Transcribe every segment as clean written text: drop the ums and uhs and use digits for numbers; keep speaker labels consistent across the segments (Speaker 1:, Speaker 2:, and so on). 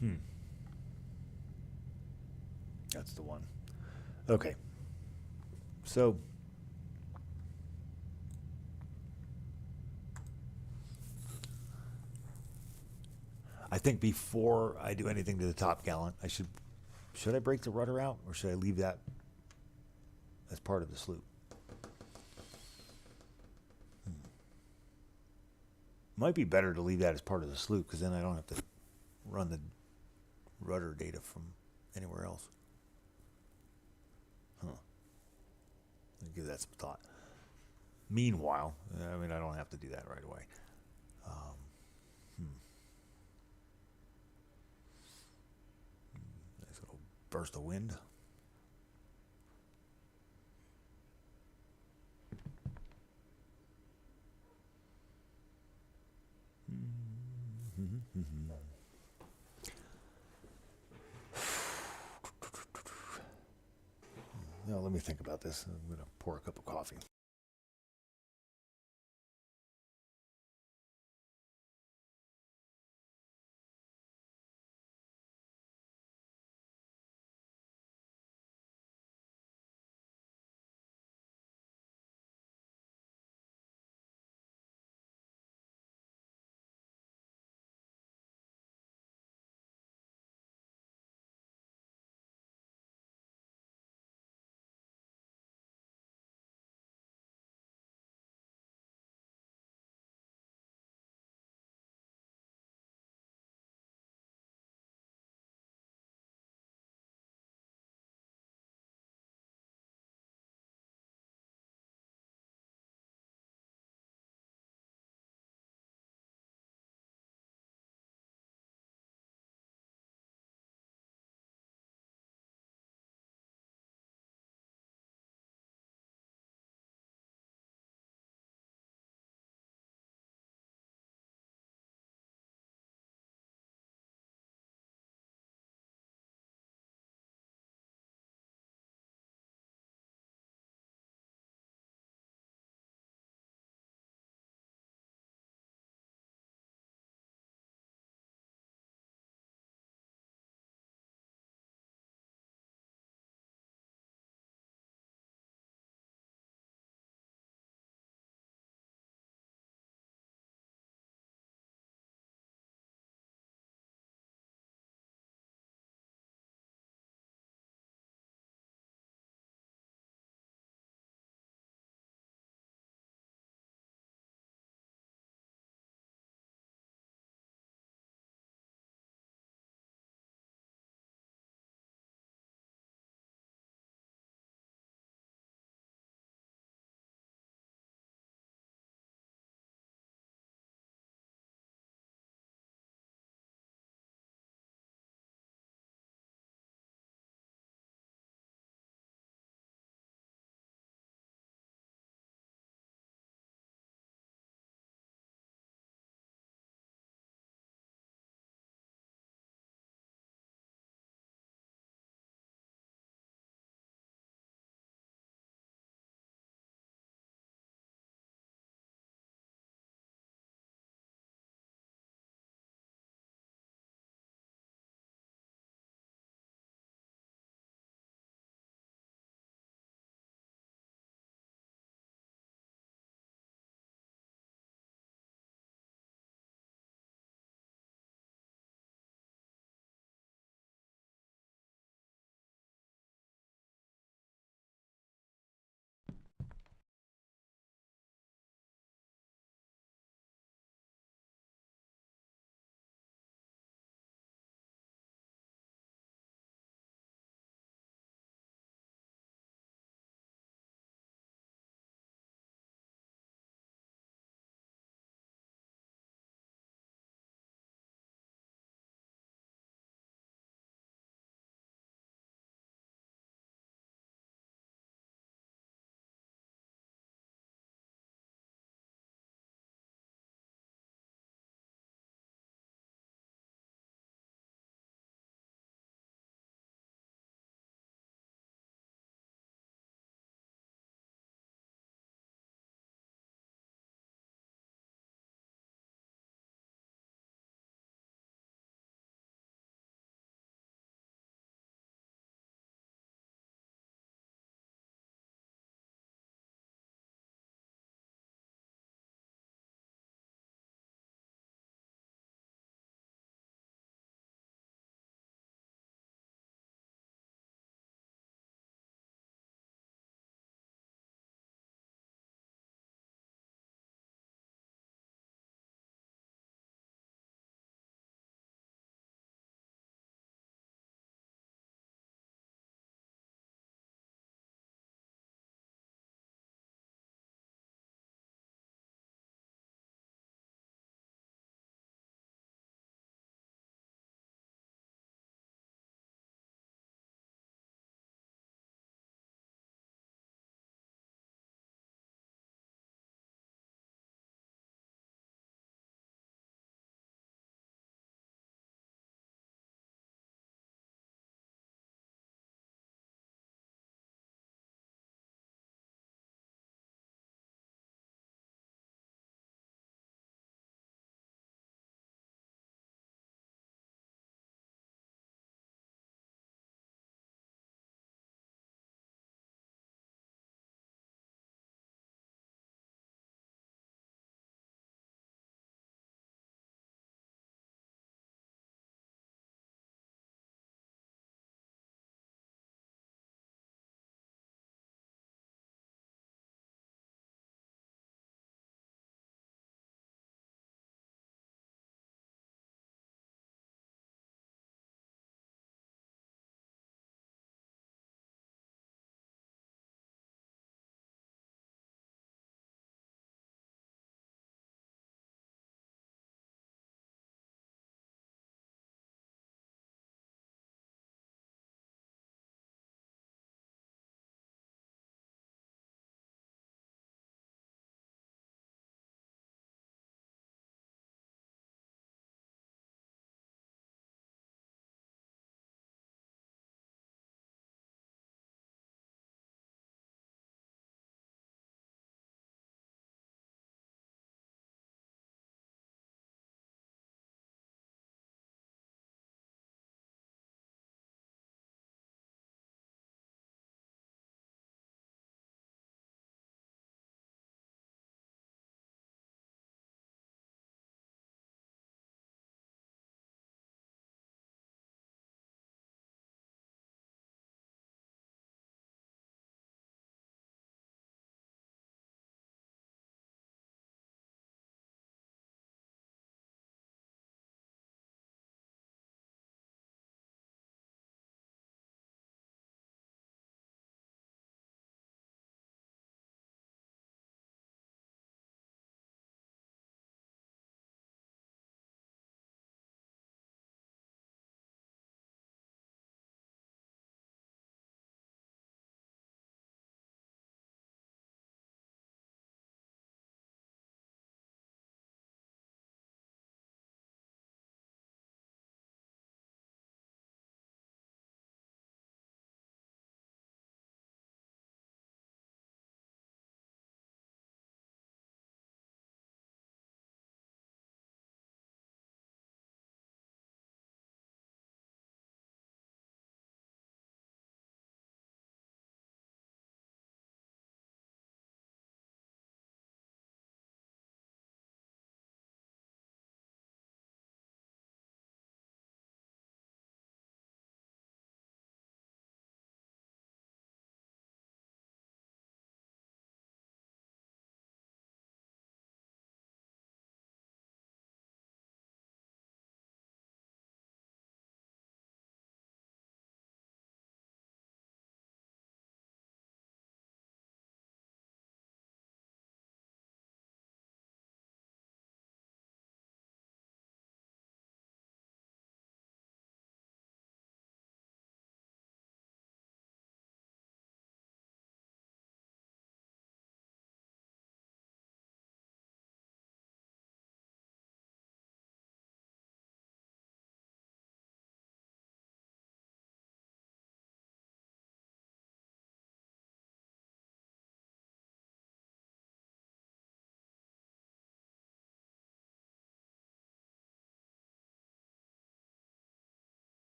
Speaker 1: Hmm. That's the one. Okay. So I think before I do anything to the top gallant, should I break the rudder out or should I leave that as part of the sloop? Might be better to leave that as part of the sloop because then I don't have to run the rudder data from anywhere else. Huh. I'll give that some thought. Meanwhile, I mean, I don't have to do that right away. Um, hmm. Nice little burst of wind. Now, let me think about this. I'm going to pour a cup of coffee.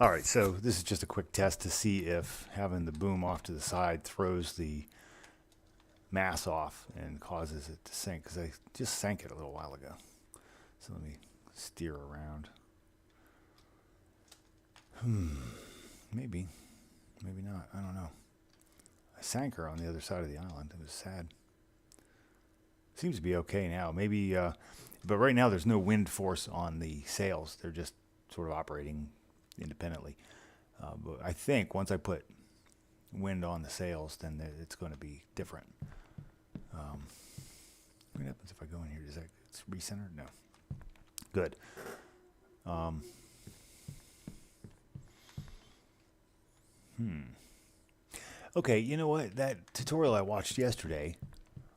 Speaker 1: All right, so this is just a quick test to see if having the boom off to the side throws the mass off and causes it to sink, because I just sank it a little while ago. So let me steer around. Maybe not. I don't know. I sank her on the other side of the island. It was sad. Seems to be okay now. Maybe, but right now there's no wind force on the sails. They're just sort of operating independently. But I think once I put wind on the sails, then it's going to be different. What happens if I go in here? Does that it's recentered? No. Good. Okay, you know what? That tutorial I watched yesterday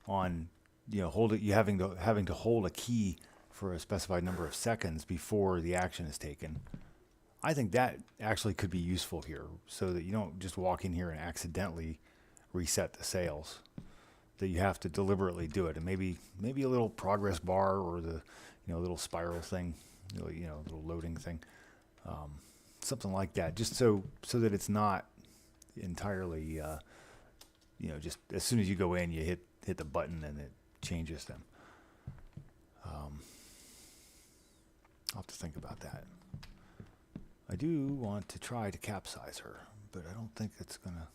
Speaker 1: on having to hold a key for a specified number of seconds before the action is taken. I think that actually could be useful here, so that you don't just walk in here and accidentally reset the sails. That you have to deliberately do it, and maybe a little progress bar or the little spiral thing, little loading thing, something like that, just so that it's not entirely just as soon as you go in you hit the button and it changes them. I'll have to think about that. I do want to try to capsize her, but I don't think it's gonna.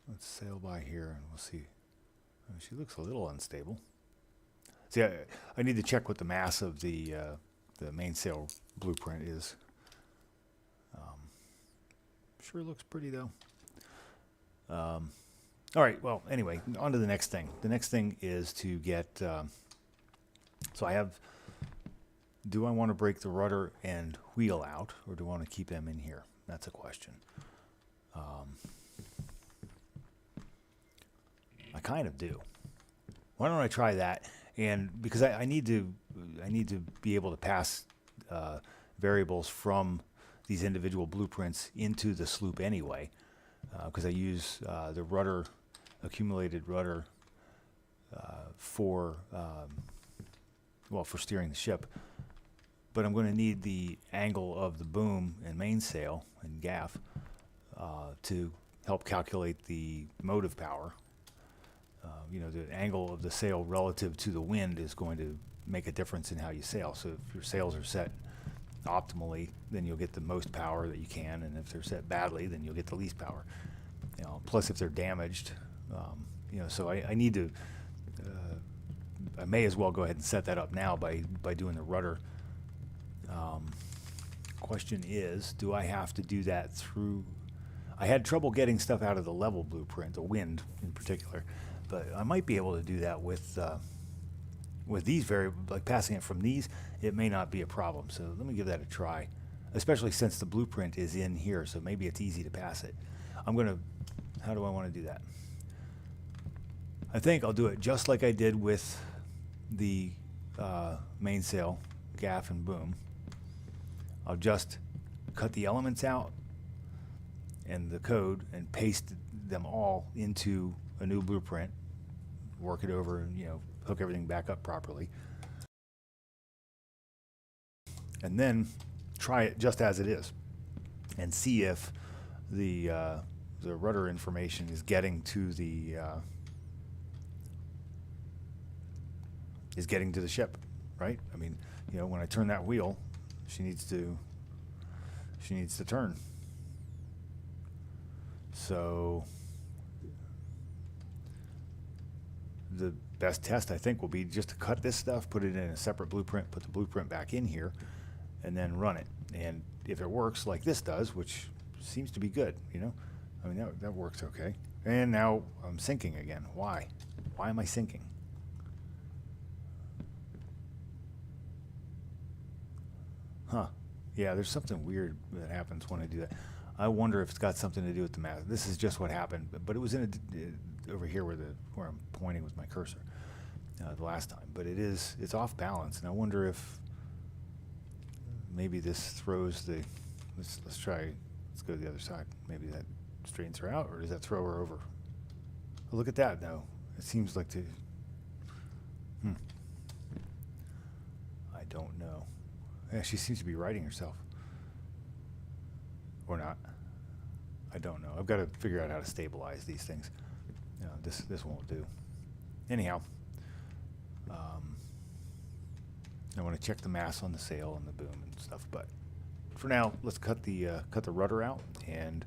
Speaker 1: Let's sail by here and we'll see. Oh, she looks a little unstable. See, I need to check what the mass of the mainsail blueprint is. Sure looks pretty though. All right, well, anyway, on to the next thing. The next thing is to get, so I have, do I want to break the rudder and wheel out, or do I want to keep them in here? That's a question. I kind of do. Why don't I try that? And because I need to be able to pass variables from these individual blueprints into the sloop anyway, because I use the rudder, accumulated rudder, for steering the ship. But I'm going to need the angle of the boom and mainsail and gaff to help calculate the motive power. The angle of the sail relative to the wind is going to make a difference in how you sail. So if your sails are set optimally, then you'll get the most power that you can, and if they're set badly, then you'll get the least power. Plus if they're damaged, so I need to. I may as well go ahead and set that up now by doing the rudder. Question is, do I have to do that through? I had trouble getting stuff out of the level blueprint, the wind in particular, but I might be able to do that with these variables, like passing it from these. It may not be a problem, so let me give that a try, especially since the blueprint is in here, so maybe it's easy to pass it. How do I want to do that? I think I'll do it just like I did with the mainsail, gaff, and boom. I'll just cut the elements out and the code and paste them all into a new blueprint, work it over, and hook everything back up properly, and then try it just as it is and see if the rudder information is getting to the ship, right? I mean, when I turn that wheel, she needs to turn. So the best test, I think, will be just to cut this stuff, put it in a separate blueprint, put the blueprint back in here, and then run it. And if it works like this does, which seems to be good, I mean, that works okay. And now I'm sinking again. Why? Why am I sinking? Huh. Yeah, there's something weird that happens when I do that. I wonder if it's got something to do with the math. This is just what happened, but it was in over here where I'm pointing with my cursor the last time. But it's off balance, and I wonder if maybe this throws the. Let's try. Let's go to the other side. Maybe that straightens her out, or does that throw her over? Oh, look at that, though. It seems like I I don't know. Yeah, she seems to be writing herself. Or not. I don't know. I've got to figure out how to stabilize these things. You know, this won't do. Anyhow, I want to check the mass on the sail and the boom and stuff. But for now, let's cut the rudder out and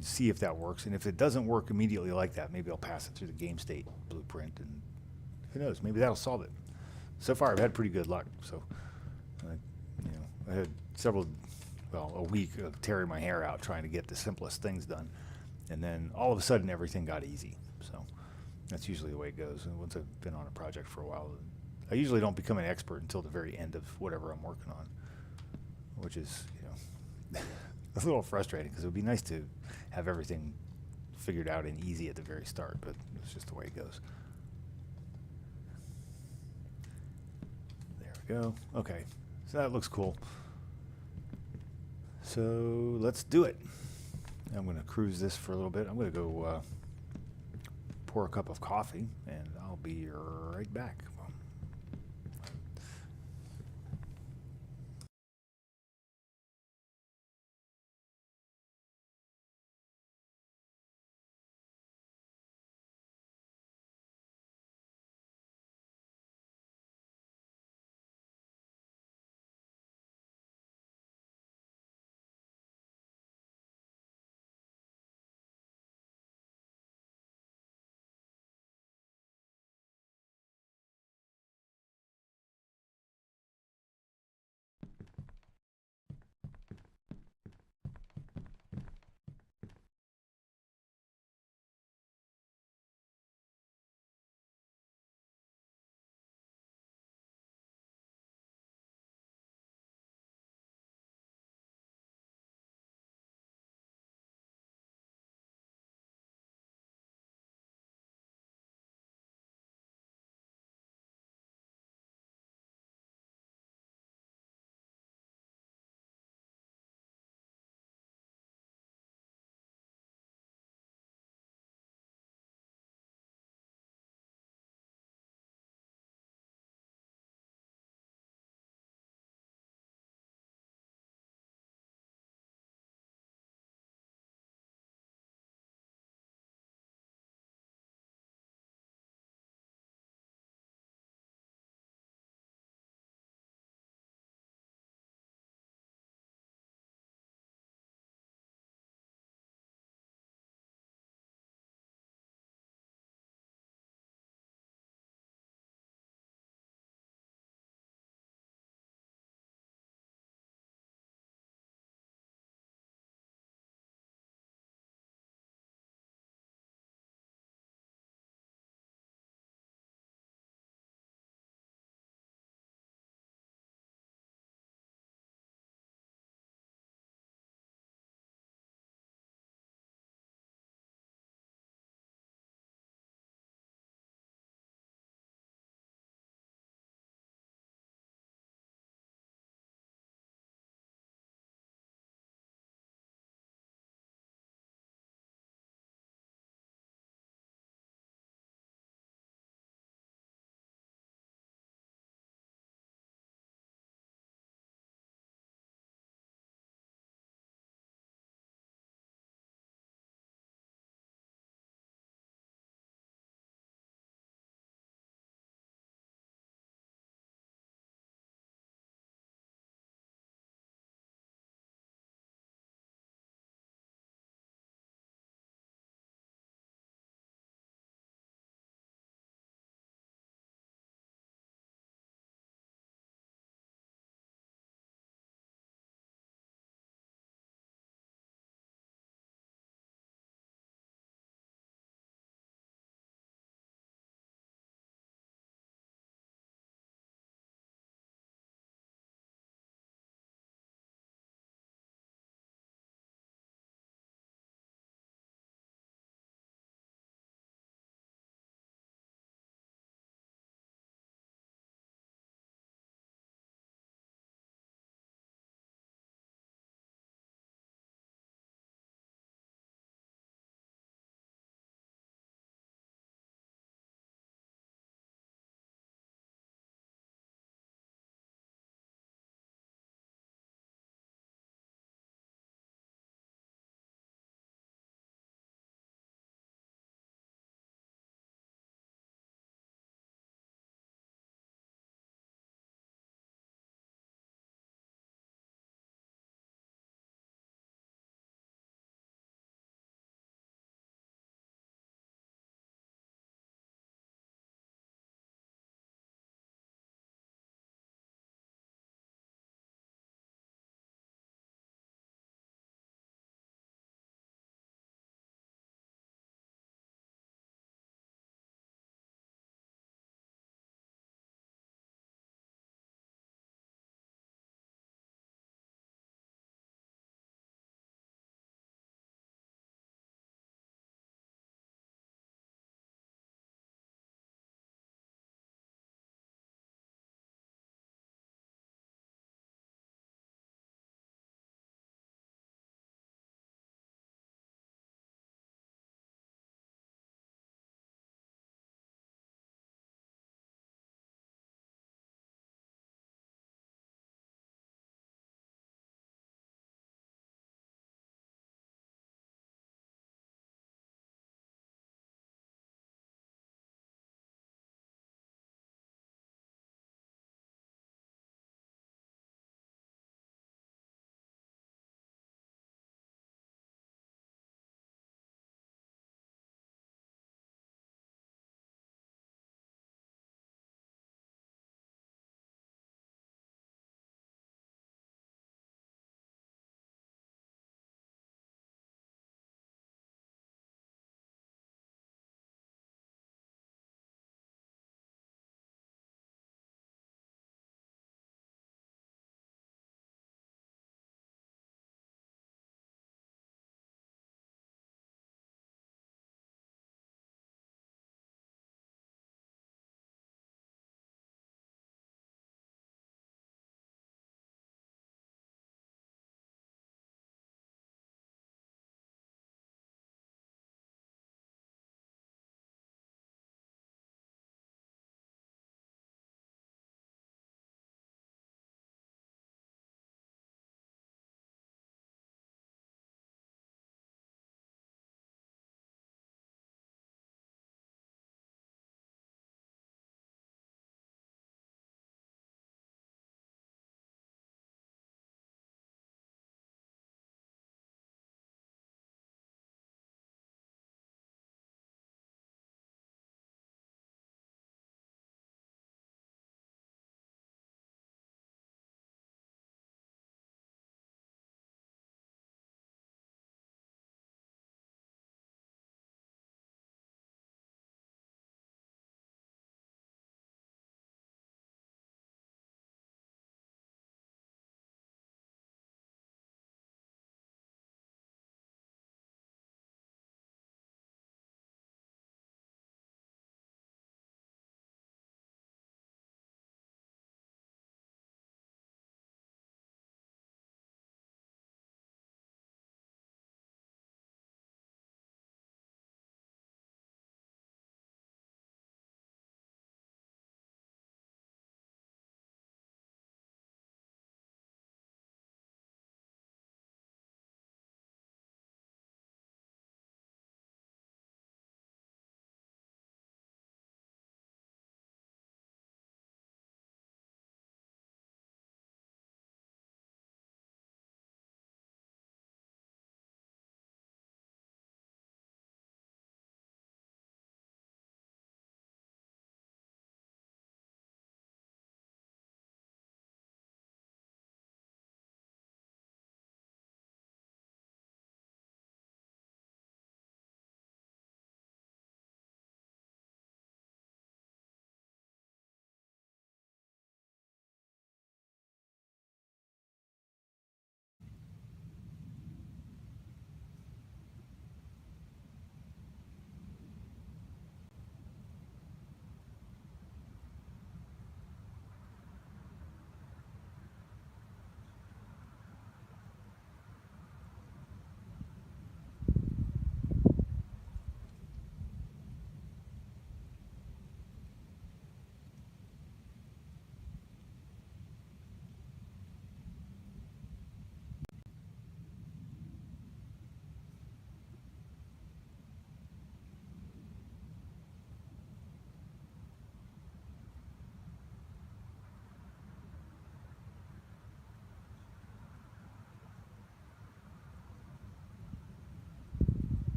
Speaker 1: see if that works. And if it doesn't work immediately like that, maybe I'll pass it through the game state blueprint, and who knows? Maybe that'll solve it. So far, I've had pretty good luck. So, you know, I had a week of tearing my hair out trying to get the simplest things done, and then all of a sudden everything got easy. So that's usually the way it goes. And once I've been on a project for a while, I usually don't become an expert until the very end of whatever I'm working on, which is, you know, a little frustrating because it would be nice to have everything figured out and easy at the very start, but it's just the way it goes. There we go. Okay, so that looks cool. So let's do it. I'm going to cruise this for a little bit. I'm going to go pour a cup of coffee, and I'll be right back.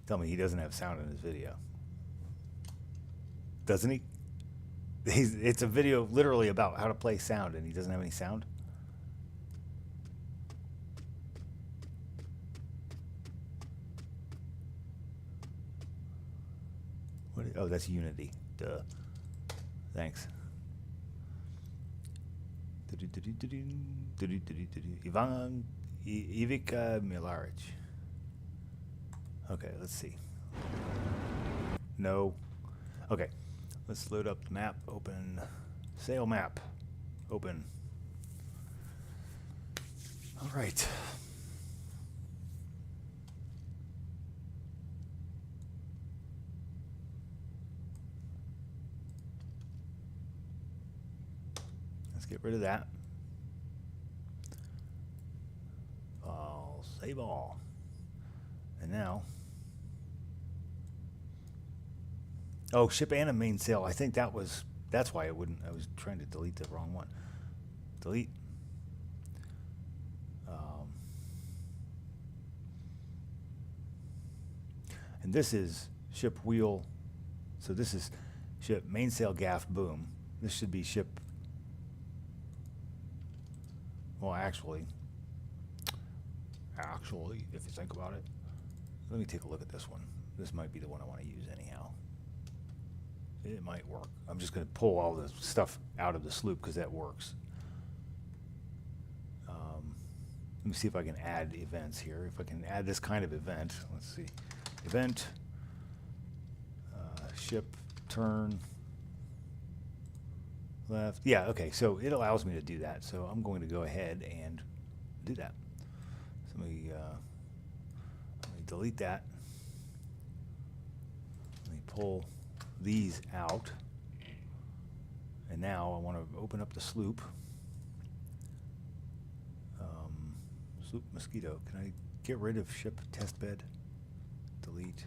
Speaker 1: Tell me he doesn't have sound in his video. Doesn't he? It's a video literally about how to play sound, and he doesn't have any sound? What? Oh, that's Unity. Duh. Thanks. Ivan Ivica Milaric. Okay, let's see. No. Okay, let's load up the map. Open. Sail map. Open. All right. Let's get rid of that. I'll save all. And now, oh, ship and a mainsail. I think that's why it wouldn't. I was trying to delete the wrong one. Delete. And this is ship wheel. So this is ship mainsail gaff boom. This should be ship. Well, actually, if you think about it, let me take a look at this one. This might be the one I want to use anyhow. It might work. I'm just going to pull all the stuff out of the sloop because that works. Let me see if I can add events here. If I can add this kind of event, let's see. Event, ship, turn, left. Yeah, okay, so it allows me to do that. So I'm going to go ahead and do that. So let me delete that. Let me pull these out. And now I want to open up the sloop. Sloop mosquito. Can I get rid of ship test bed? Delete.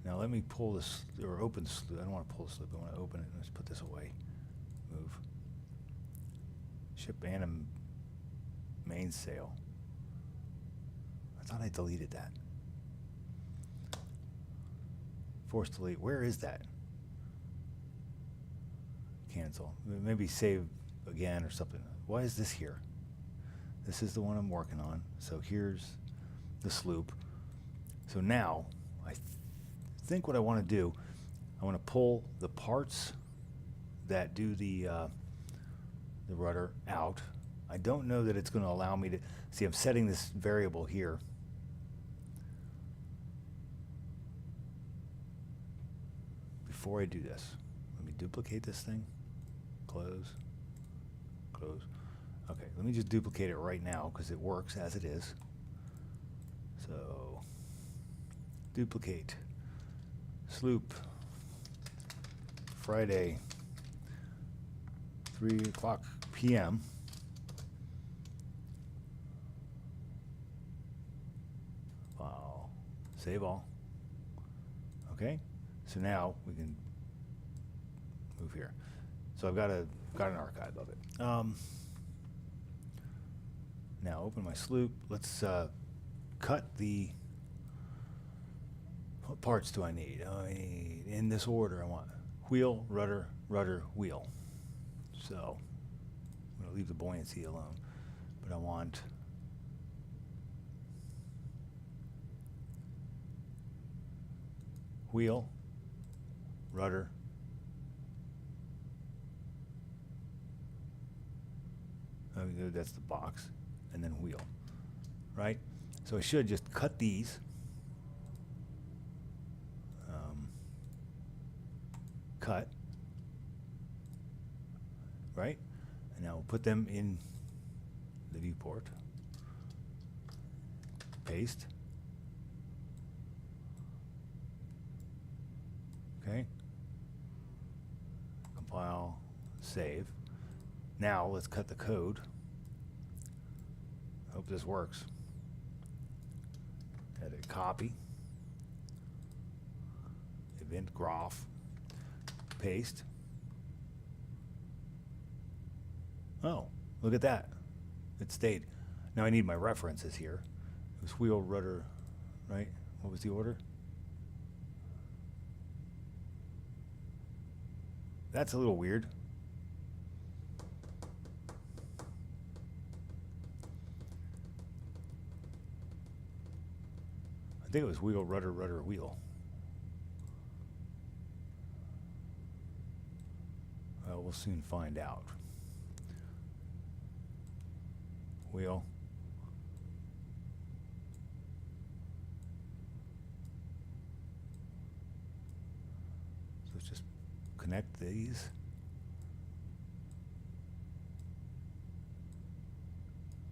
Speaker 1: Now let me pull this, or open the sloop. I don't want to pull the sloop. I want to open it. Let's put this away. Move. Ship and mainsail. I thought I deleted that. Force delete. Where is that? Cancel. Maybe save again or something. Why is this here? This is the one I'm working on. So here's the sloop. So now, I think what I want to do, I want to pull the parts that do the rudder out. I don't know that it's going to allow me to, see I'm setting this variable here. Before I do this, let me duplicate this thing, close, close. Okay, let me just duplicate it right now because it works as it is. So, duplicate, sloop, Friday, 3 o'clock p.m. Wow, save all. Okay, so now we can move here. So I've got an archive of it. Now open my sloop. Let's cut the, what parts do I need? I need, in this order, I want wheel, rudder, rudder, wheel. So I'm going to leave the buoyancy alone. But I want wheel, rudder, that's the box, and then wheel, right? So I should just cut these, cut, right? And now we'll put them in the viewport, paste, okay, compile, save. Now let's cut the code. Hope this works. Edit, copy, event graph, paste. Oh, look at that. It stayed. Now I need my references here. It was wheel, rudder, right? What was the order? That's a little weird. I think it was wheel, rudder, rudder, wheel. Well, we'll soon find out. Wheel. So let's just connect these.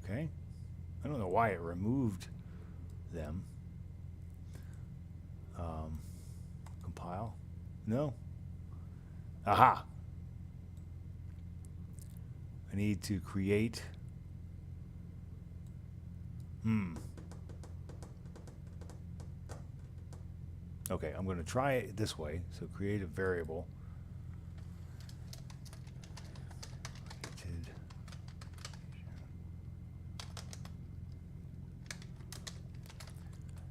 Speaker 1: Okay. I don't know why it removed them. Compile. No. Aha. I need to create. Okay, I'm going to try it this way. So create a variable.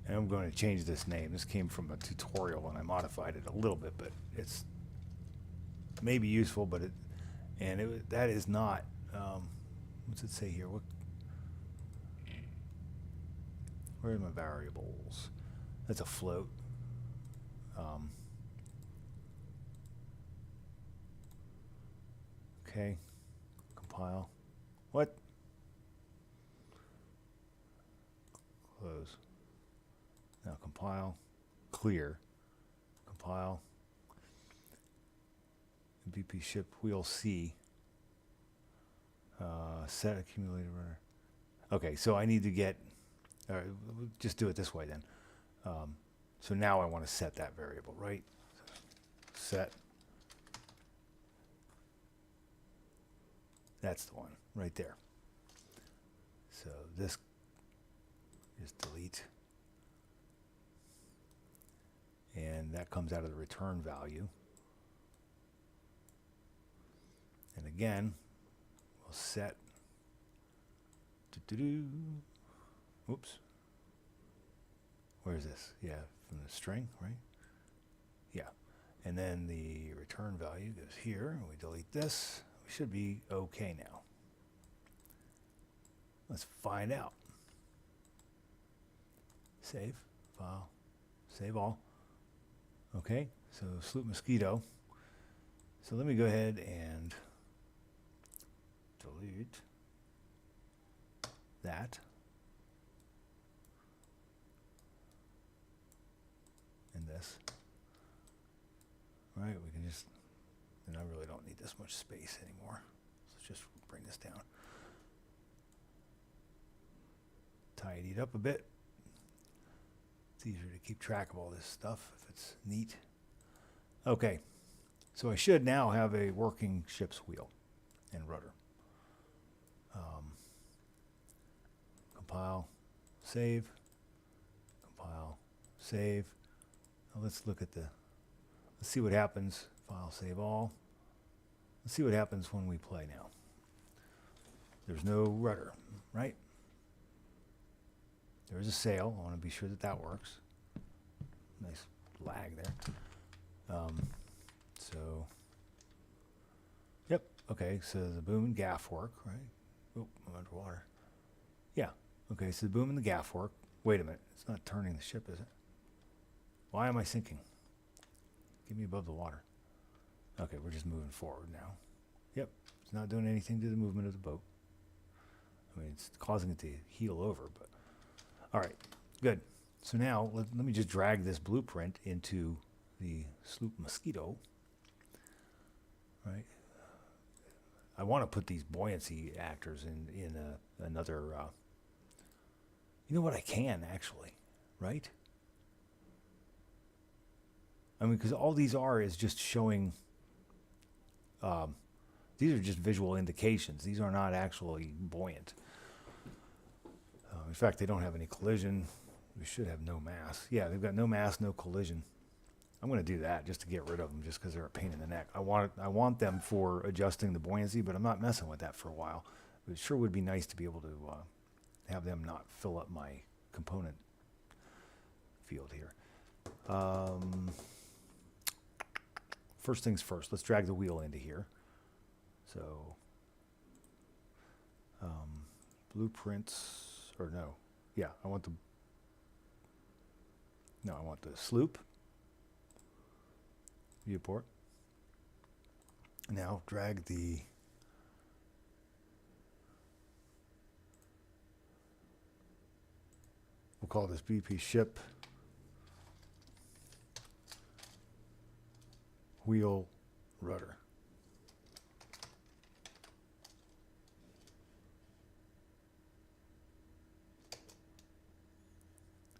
Speaker 1: And I'm going to change this name. This came from a tutorial and I modified it a little bit, but it's maybe useful, but that is not, what's it say here? Where are my variables? That's a float. Okay, compile. What? Close. Now compile, clear, compile, BP ship wheel C, set accumulated runner. Okay, so I need to get, all right, we'll just do it this way then. So now I want to set that variable, right? Set. That's the one, right there. So this is delete. And that comes out of the return value. And again, we'll set. Oops. Where is this? Yeah, from the string, right? Yeah. And then the return value goes here. We delete this. We should be okay now. Let's find out. Save. File. Save all. Okay, so Sloop Mosquito. So let me go ahead and delete that. And this. All right, we can just, and I really don't need this much space anymore. So let's just bring this down. Tidy it up a bit. It's easier to keep track of all this stuff if it's neat. Okay, so I should now have a working ship's wheel and rudder. Compile, save, compile, save. Now let's look at let's see what happens. File, save all. Let's see what happens when we play now. There's no rudder, right? There is a sail. I want to be sure that that works. Nice lag there. So, yep. Okay, so the boom and gaff work, right? Oh, I'm underwater. Yeah. Okay, so the boom and the gaff work. Wait a minute. It's not turning the ship, is it? Why am I sinking? Get me above the water. Okay, we're just moving forward now. Yep. It's not doing anything to the movement of the boat. I mean, it's causing it to heel over, but... All right, good. So now let me just drag this blueprint into the Sloop Mosquito. Right. I want to put these buoyancy actors in another. You know what? I can actually, right? I mean, because all these are is just showing. These are just visual indications. These are not actually buoyant. In fact, they don't have any collision. We should have no mass. Yeah, they've got no mass, no collision. I'm going to do that just to get rid of them, just because they're a pain in the neck. I want them for adjusting the buoyancy, but I'm not messing with that for a while. It sure would be nice to be able to have them not fill up my component field here. First things first, let's drag the wheel into here. So, blueprints, or no, yeah, I want the sloop viewport. Now drag the we'll call this BP ship wheel rudder.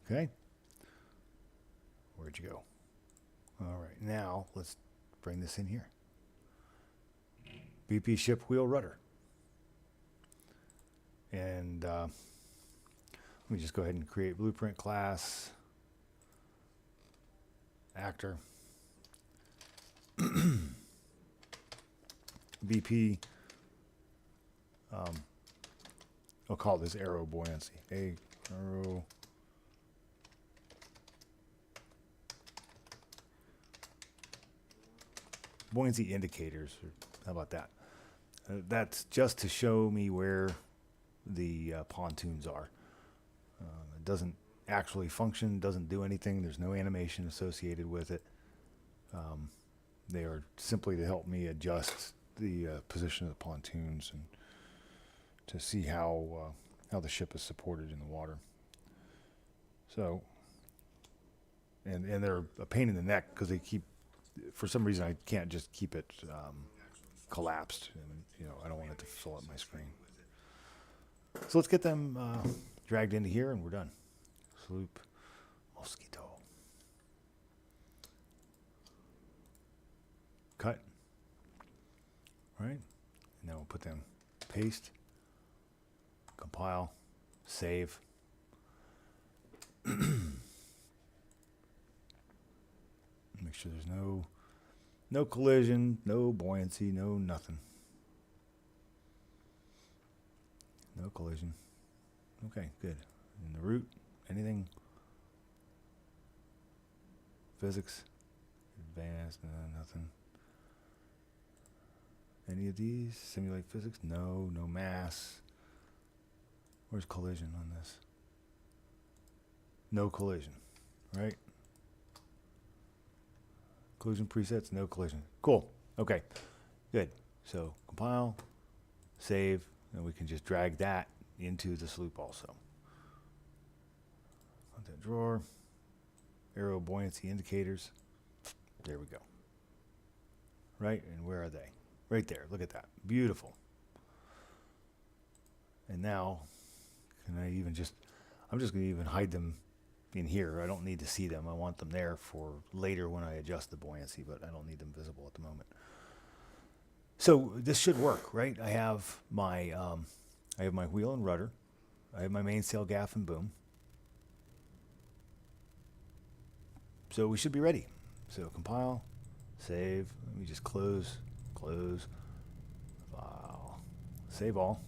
Speaker 1: Okay. Where'd you go? All right, now let's bring this in here. BP ship wheel rudder. And let me just go ahead and create blueprint class, actor, BP, I'll call this arrow buoyancy. Arrow buoyancy indicators, or how about that? That's just to show me where the pontoons are. It doesn't actually function, doesn't do anything. There's no animation associated with it. They are simply to help me adjust the position of the pontoons and to see how the ship is supported in the water. So, and they're a pain in the neck because they keep, for some reason, I can't just keep it collapsed. And, you know, I don't want it to fill up my screen. So let's get them dragged into here, and we're done. Sloop Mosquito. Cut. Right? And then we'll put them, paste, compile, save. Make sure there's no collision, no buoyancy, no nothing. No collision. Okay, good. In the root, anything? Physics, advanced, nothing. Any of these? Simulate physics? No, no mass. Where's collision on this? No collision, right? Collision presets, no collision. Cool. Okay, good. So compile, save, and we can just drag that into the sloop also. Content drawer, arrow buoyancy indicators. There we go. Right, and where are they? Right there. Look at that. Beautiful. And now, can I even just, I'm just going to even hide them in here. I don't need to see them. I want them there for later when I adjust the buoyancy, but I don't need them visible at the moment. So this should work, right? I have my wheel and rudder. I have my mainsail, gaff, and boom. So we should be ready. So compile, save. Let me just close, file, save all.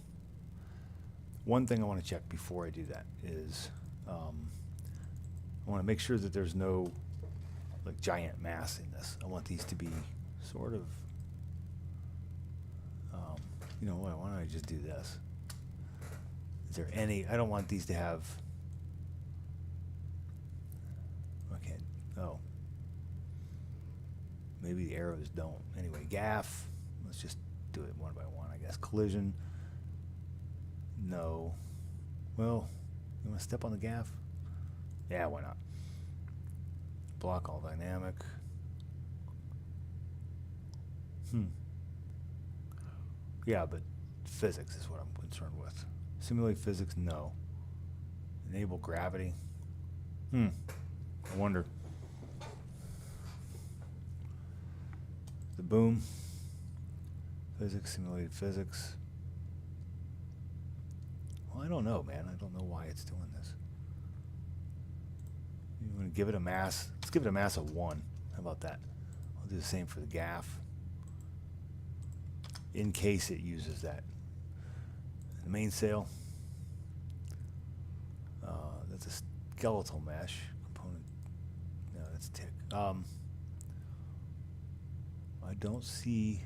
Speaker 1: One thing I want to check before I do that is I want to make sure that there's no like giant mass in this. I want these to be sort of, you know what, why don't I just do this? Is there any, I don't want these to have, okay, oh. Maybe the arrows don't. Anyway, gaff, let's just do it one by one, I guess. Collision, no. Well, you want to step on the gaff? Yeah, why not? Block all dynamic. Yeah, but physics is what I'm concerned with. Simulate physics, no. Enable gravity. I wonder. The boom. Physics, simulated physics. Well, I don't know, man. I don't know why it's doing this. You want to give it a mass? Let's give it a mass of 1. How about that? I'll do the same for the gaff, in case it uses that. The mainsail. That's a skeletal mesh component Let's tick. I don't see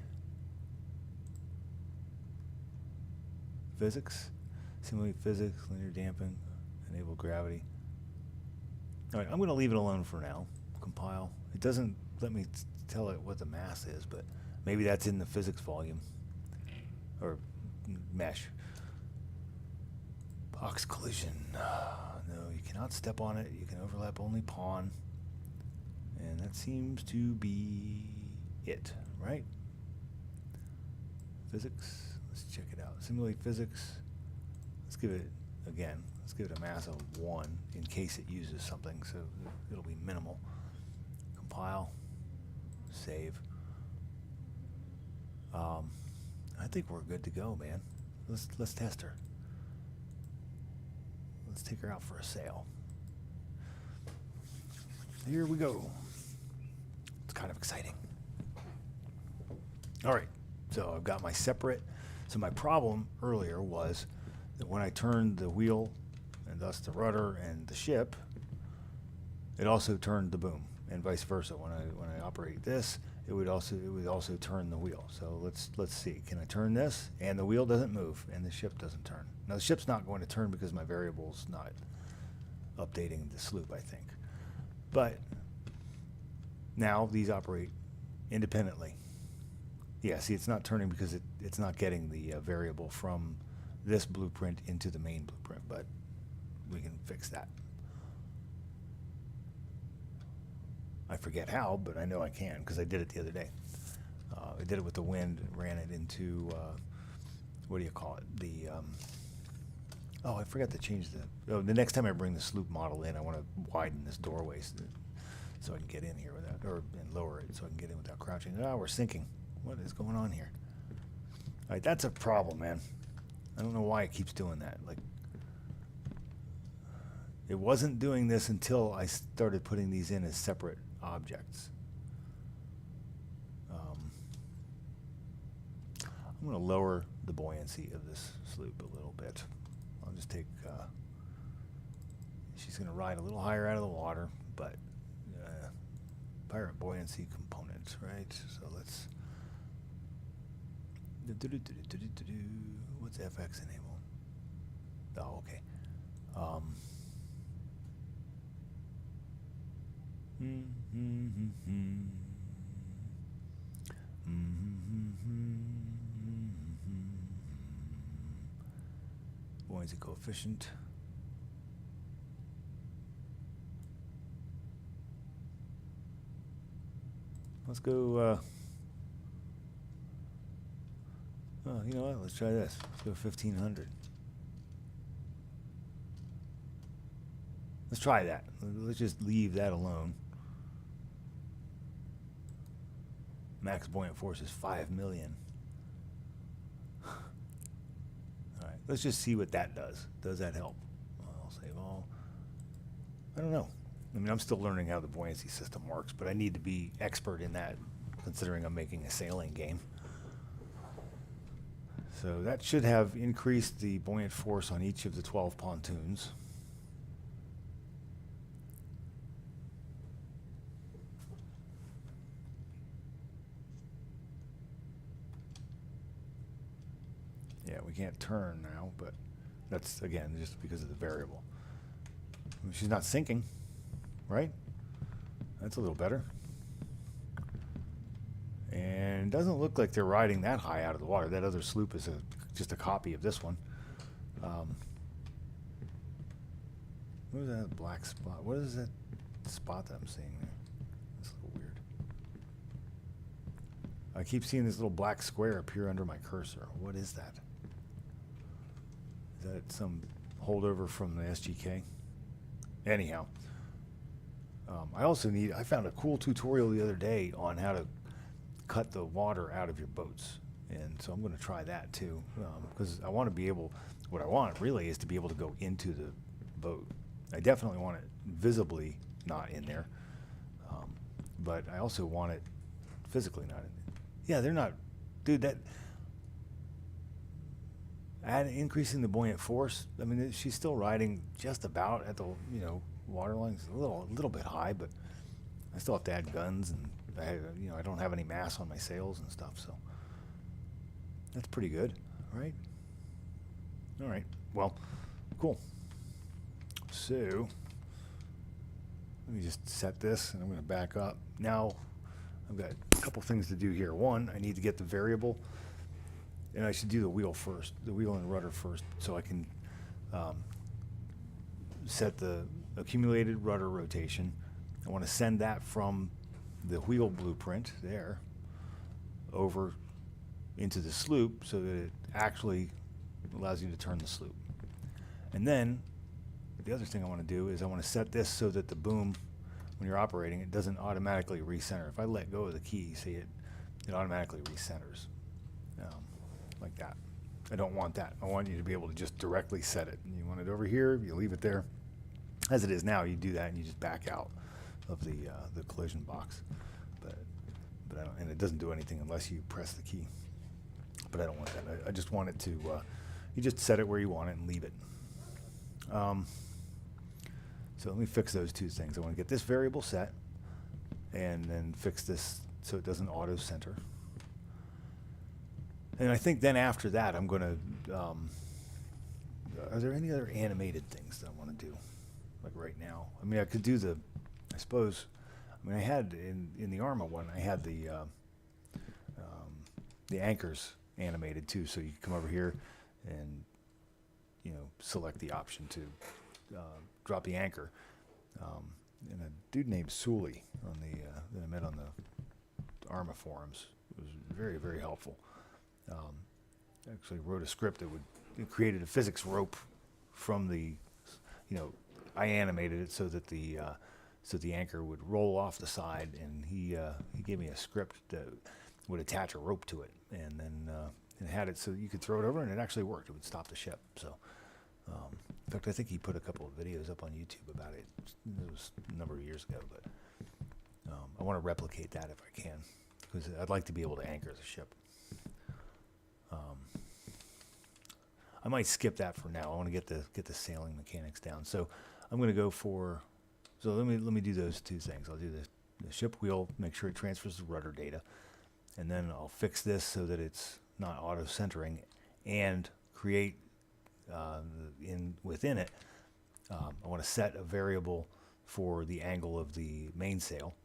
Speaker 1: physics, simulate physics, linear damping, enable gravity. All right, I'm going to leave it alone for now. Compile. It doesn't let me tell it what the mass is, but maybe that's in the physics volume or mesh. Box collision. No, you cannot step on it. You can overlap only pawn. And that seems to be it, right? Physics. Let's check it out. Simulate physics. Let's give it, again, let's give it a mass of 1 in case it uses something, so it'll be minimal. Compile. Save. I think we're good to go, man. Let's test her. Let's take her out for a sail. Here we go. It's kind of exciting. All right, so I've got my separate. So my problem earlier was that when I turned the wheel, and thus the rudder and the ship, it also turned the boom, and vice versa. When I operate this, it would also turn the wheel. So let's see. Can I turn this? And the wheel doesn't move, and the ship doesn't turn. Now the ship's not going to turn because my variable's not updating the sloop, I think. But now these operate independently. Yeah, see, it's not turning because it's not getting the variable from this blueprint into the main blueprint, but we can fix that. I forget how, but I know I can because I did it the other day. I did it with the wind, ran it into, what do you call it? The, oh, I forgot to change the next time I bring the sloop model in, I want to widen this doorway so I can get in here without, and lower it so I can get in without crouching. Oh, we're sinking. What is going on here? All right, that's a problem, man. I don't know why it keeps doing that. Like, it wasn't doing this until I started putting these in as separate objects. I'm going to lower the buoyancy of this sloop a little bit. I'll just take, she's going to ride a little higher out of the water, but pirate buoyancy component, right? So let's, what's FX enable? Oh, okay. Buoyancy coefficient. Let's go, oh, you know what? Let's try this. Let's go 1500. Let's try that. Let's just leave that alone. Max buoyant force is 5 million. All right, let's just see what that does. Does that help? I'll save all. I don't know. I mean, I'm still learning how the buoyancy system works, but I need to be expert in that, considering I'm making a sailing game. So that should have increased the buoyant force on each of the 12 pontoons. Yeah, we can't turn now, but that's, again, just because of the variable. I mean, she's not sinking, right? That's a little better. And it doesn't look like they're riding that high out of the water. That other sloop is just a copy of this one. What is that black spot? What is that spot that I'm seeing there? That's a little weird. I keep seeing this little black square appear under my cursor. What is that? Is that some holdover from the SGK? Anyhow, I found a cool tutorial the other day on how to cut the water out of your boats. And so I'm going to try that too, because I want to be able, what I want really is to be able to go into the boat. I definitely want it visibly not in there, but I also want it physically not in there. Yeah, they're not, dude, increasing the buoyant force, I mean, she's still riding just about at the, water line. It's a little bit high, but I still have to add guns, and I don't have any mass on my sails and stuff, so that's pretty good, right? All right, well, cool. So let me just set this, and I'm going to back up. Now I've got a couple things to do here. One, I need to get the variable, and I should do the wheel first, the wheel and rudder first, so I can set the accumulated rudder rotation. I want to send that from the wheel blueprint there over into the sloop so that it actually allows you to turn the sloop. And then the other thing I want to do is I want to set this so that the boom, when you're operating, it doesn't automatically recenter. If I let go of the key, see it automatically recenters like that. I don't want that. I want you to be able to just directly set it. You want it over here, you leave it there. As it is now, you do that and you just back out of the collision box. But I don't, and it doesn't do anything unless you press the key. But I don't want that. I just want it to, you just set it where you want it and leave it. So let me fix those two things. I want to get this variable set and then fix this so it doesn't auto center. And I think then after that, I'm going to, are there any other animated things that I want to do? Like right now? I mean, I could do the, I suppose, I mean, I had in the Arma one, I had the anchors animated too. So you come over here and, select the option to drop the anchor. And a dude named Sully that I met on the Arma forums was very, very helpful. Actually wrote a script that it created a physics rope from the, I animated it so that the anchor would roll off the side, and he gave me a script that would attach a rope to it, and then it had it so you could throw it over, and it actually worked. It would stop the ship. So, in fact, I think he put a couple of videos up on YouTube about it. It was a number of years ago, but I want to replicate that if I can, because I'd like to be able to anchor the ship. I might skip that for now. I want to get the sailing mechanics down. So I'm going to go for. So let me do those two things. I'll do the ship wheel, make sure it transfers the rudder data, and then I'll fix this so that it's not auto centering, and create within it. I want to set a variable for the angle of the mainsail,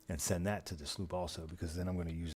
Speaker 1: and send that to the sloop also, because then I'm going to use